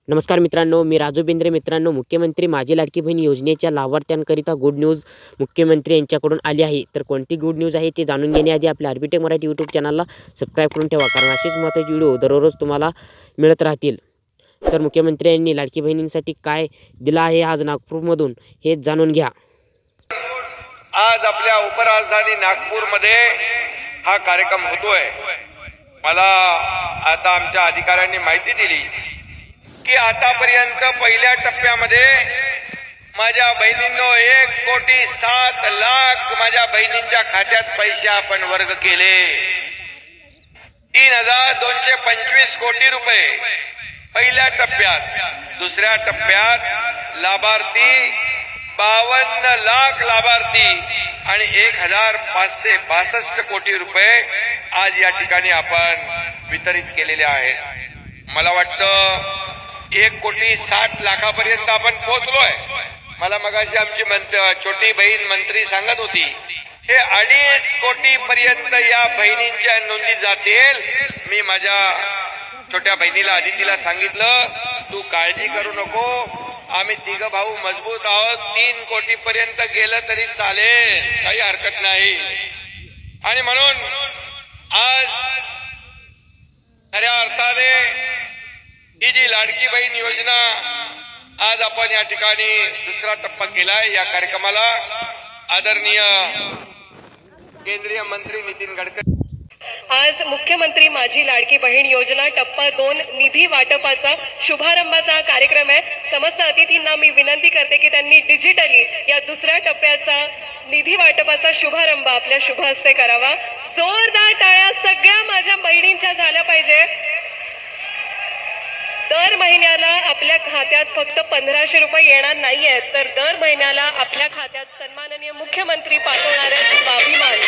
नमस्कार मित्रांनो, मी राजू बेंद्रे. मित्रांनो, मुख्यमंत्री माझी लाडकी बहीण योजनेच्या लाभार्थ्यांकरिता गुड न्यूज मुख्यमंत्री यांच्याकडून आली आहे. तर कोणती गुड न्यूज आहे ते जाणून घेण्याआधी आपल्या आरबीटेक मराठी यूट्यूब चॅनलला सबस्क्राईब करून ठेवा, कारण असेच महत्त्वाचे व्हिडिओ दररोज तुम्हाला मिळत राहतील. तर मुख्यमंत्री यांनी लाडकी बहिणींसाठी काय दिलं आहे आज नागपूरमधून हे जाणून घ्या. आज आपल्या उपराजधानी नागपूरमध्ये हा कार्यक्रम होतोय. मला आता आमच्या अधिकाऱ्यांनी माहिती दिली की आतापर्यंत पहिल्या टप्प्यामध्ये माझ्या बहिणींनो 1,07,00,000 माझ्या बहिणींच्या खात्यात पैसे आपण वर्ग केले. 3,225 कोटी रुपये पहिल्या टप्प्यात. दुसऱ्या टप्प्यात लाभार्थी 52 लाख लाभार्थी आणि 1,562 कोटी रुपये आज या ठिकाणी आपण वितरित केलेले आहेत. मला वाटतं 1,60,00,000 आपण पोहोचलोय. मला मगाशी आमची छोटी बहीण मंत्री सांगत होती हे 2.5 कोटी पर्यंत या बहिणींच्या नोंदी जातील. मी माझ्या छोट्या बहिणीला आदितीला सांगितलं, तू काळजी करू नको, आम्ही तिघ भाऊ मजबूत आहोत. 3 कोटी पर्यंत गेलं तरी चालेल, काही हरकत नाही. आणि म्हणून आज खऱ्या अर्थाने ही जी लाडकी बहीण योजना आज आपण या ठिकाणी दुसरा टप्पा केलाय. या कार्यक्रमाला आदरणीय केंद्रीय मंत्री नितीन गडकरी आज मुख्यमंत्री माझी लाडकी बहीण योजना टप्पा 2 निधी वाटपाचा शुभारंभाचा कार्यक्रम आहे. समस्त अतिथींना मी विनंती करते की त्यांनी डिजिटली या दुसऱ्या टप्प्याचा निधी वाटपाचा शुभारंभ आपल्या शुभ हस्ते करावा. जोरदार टाळ्या सगळ्या माझ्या बहिणींच्या झाल्या पाहिजे. दर महिन्याला आपल्या खात्यात फक्त 1,500 रुपये येणार नाहीयेत, तर दर महिन्याला आपल्या खात्यात सन्माननीय मुख्यमंत्री पाठवणार आहेत स्वाभिमान.